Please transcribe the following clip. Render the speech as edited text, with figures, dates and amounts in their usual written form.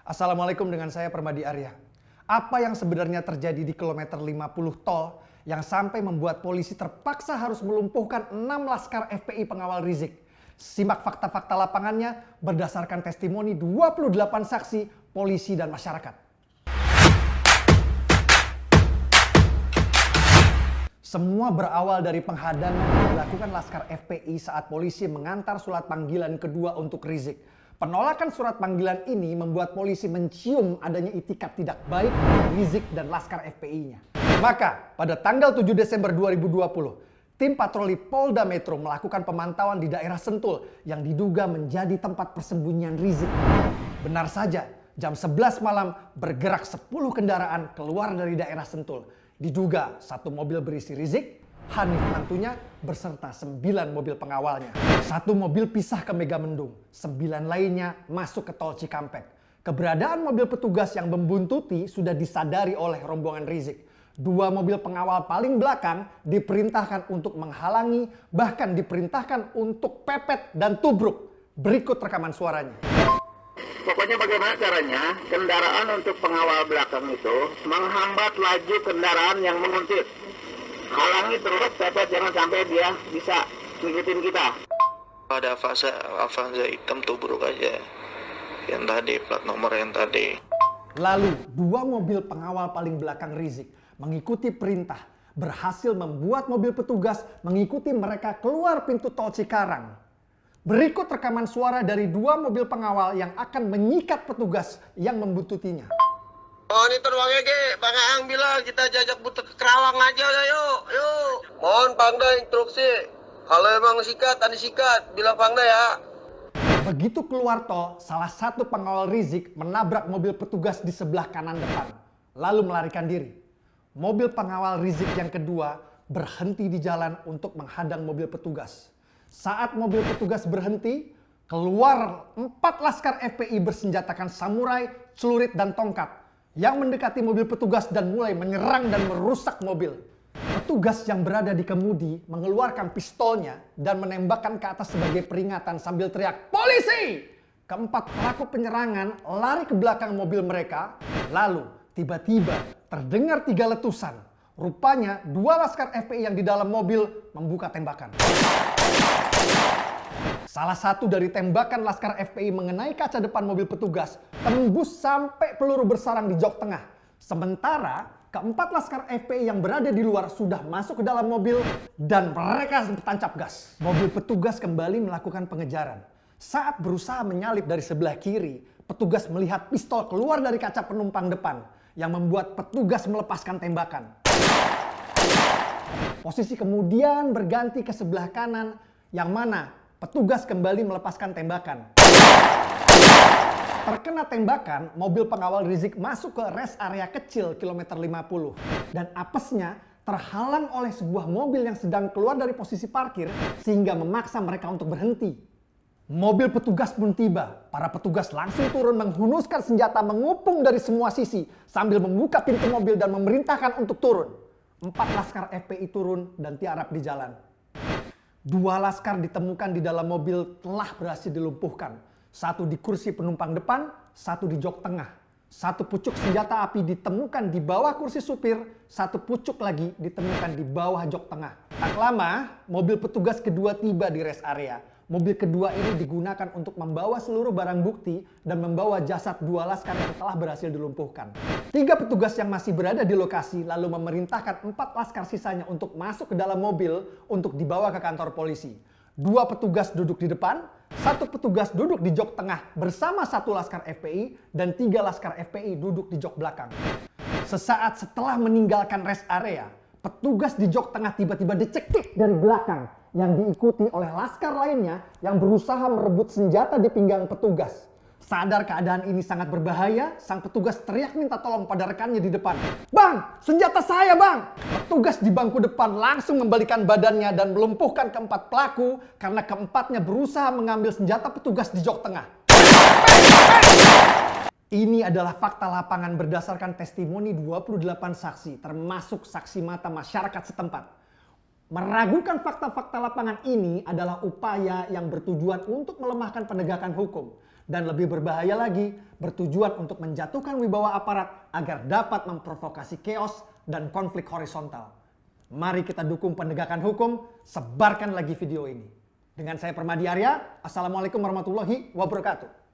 Assalamualaikum, dengan saya Permadi Arya. Apa yang sebenarnya terjadi di kilometer 50 tol yang sampai membuat polisi terpaksa harus melumpuhkan 6 laskar FPI pengawal Rizik? Simak fakta-fakta lapangannya berdasarkan testimoni 28 saksi, polisi dan masyarakat. Semua berawal dari penghadangan yang dilakukan laskar FPI saat polisi mengantar surat panggilan kedua untuk Rizik. Penolakan surat panggilan ini membuat polisi mencium adanya itikat tidak baik dari Rizik dan laskar FPI-nya. Maka pada tanggal 7 Desember 2020, tim patroli Polda Metro melakukan pemantauan di daerah Sentul yang diduga menjadi tempat persembunyian Rizik. Benar saja, jam 11 malam bergerak 10 kendaraan keluar dari daerah Sentul. Diduga satu mobil berisi Rizik, Hanif mantunya beserta 9 mobil pengawalnya. Satu mobil pisah ke Megamendung, 9 lainnya masuk ke tol Cikampek. Keberadaan mobil petugas yang membuntuti sudah disadari oleh rombongan Rizik. 2 mobil pengawal paling belakang diperintahkan untuk menghalangi, bahkan diperintahkan untuk pepet dan tubruk. Berikut rekaman suaranya. Pokoknya bagaimana caranya kendaraan untuk pengawal belakang itu menghambat laju kendaraan yang menguntit. Halangi terus, pepet, jangan sampai dia bisa ngikutin kita. Ada Avanza hitam tubruk aja. Yang tadi, plat nomor yang tadi. Lalu 2 mobil pengawal paling belakang Rizik mengikuti perintah, berhasil membuat mobil petugas mengikuti mereka keluar pintu tol Cikarang. Berikut rekaman suara dari 2 mobil pengawal yang akan menyikat petugas yang membuntutinya. Oh, ini teruangnya ke Bang Aang bilang kita jajak butuh ke Kerawang aja udah yuk. Mohon Pangda instruksi. Kalau emang sikat, tadi sikat, bilang Pangda ya. Begitu keluar tol, salah satu pengawal Rizik menabrak mobil petugas di sebelah kanan depan, lalu melarikan diri. Mobil pengawal Rizik yang kedua berhenti di jalan untuk menghadang mobil petugas. Saat mobil petugas berhenti, keluar 4 laskar FPI bersenjatakan samurai, celurit, dan tongkat yang mendekati mobil petugas dan mulai menyerang dan merusak mobil. Petugas yang berada di kemudi mengeluarkan pistolnya dan menembakkan ke atas sebagai peringatan sambil teriak, "Polisi!" Keempat pelaku penyerangan lari ke belakang mobil mereka. Lalu tiba-tiba terdengar 3 letusan. Rupanya 2 laskar FPI yang di dalam mobil membuka tembakan. Salah satu dari tembakan laskar FPI mengenai kaca depan mobil petugas tembus sampai peluru bersarang di jok tengah. Sementara keempat laskar FPI yang berada di luar sudah masuk ke dalam mobil dan mereka tancap gas. Mobil petugas kembali melakukan pengejaran. Saat berusaha menyalip dari sebelah kiri, petugas melihat pistol keluar dari kaca penumpang depan yang membuat petugas melepaskan tembakan. Posisi kemudian berganti ke sebelah kanan yang mana petugas kembali melepaskan tembakan. Terkena tembakan, mobil pengawal Rizik masuk ke rest area kecil kilometer 50 dan apesnya terhalang oleh sebuah mobil yang sedang keluar dari posisi parkir sehingga memaksa mereka untuk berhenti. Mobil petugas pun tiba. Para petugas langsung turun menghunuskan senjata mengupung dari semua sisi sambil membuka pintu mobil dan memerintahkan untuk turun. 4 laskar FPI turun dan tiarap di jalan. 2 laskar ditemukan di dalam mobil telah berhasil dilumpuhkan. 1 di kursi penumpang depan, 1 di jok tengah. 1 pucuk senjata api ditemukan di bawah kursi supir, 1 pucuk lagi ditemukan di bawah jok tengah. Tak lama, mobil petugas kedua tiba di rest area. Mobil kedua ini digunakan untuk membawa seluruh barang bukti dan membawa jasad 2 laskar yang telah berhasil dilumpuhkan. 3 petugas yang masih berada di lokasi lalu memerintahkan 4 laskar sisanya untuk masuk ke dalam mobil untuk dibawa ke kantor polisi. 2 petugas duduk di depan, 1 petugas duduk di jok tengah bersama 1 laskar FPI dan 3 laskar FPI duduk di jok belakang. Sesaat setelah meninggalkan rest area, petugas di jok tengah tiba-tiba dicekik dari belakang yang diikuti oleh laskar lainnya yang berusaha merebut senjata di pinggang petugas. Sadar keadaan ini sangat berbahaya, sang petugas teriak minta tolong pada rekannya di depan. "Bang, senjata saya bang!" Petugas di bangku depan langsung membalikan badannya dan melumpuhkan keempat pelaku karena keempatnya berusaha mengambil senjata petugas di jok tengah. Ini adalah fakta lapangan berdasarkan testimoni 28 saksi, termasuk saksi mata masyarakat setempat. Meragukan fakta-fakta lapangan ini adalah upaya yang bertujuan untuk melemahkan penegakan hukum. Dan lebih berbahaya lagi, bertujuan untuk menjatuhkan wibawa aparat agar dapat memprovokasi chaos dan konflik horizontal. Mari kita dukung penegakan hukum, sebarkan lagi video ini. Dengan saya Permadi Arya, Assalamualaikum warahmatullahi wabarakatuh.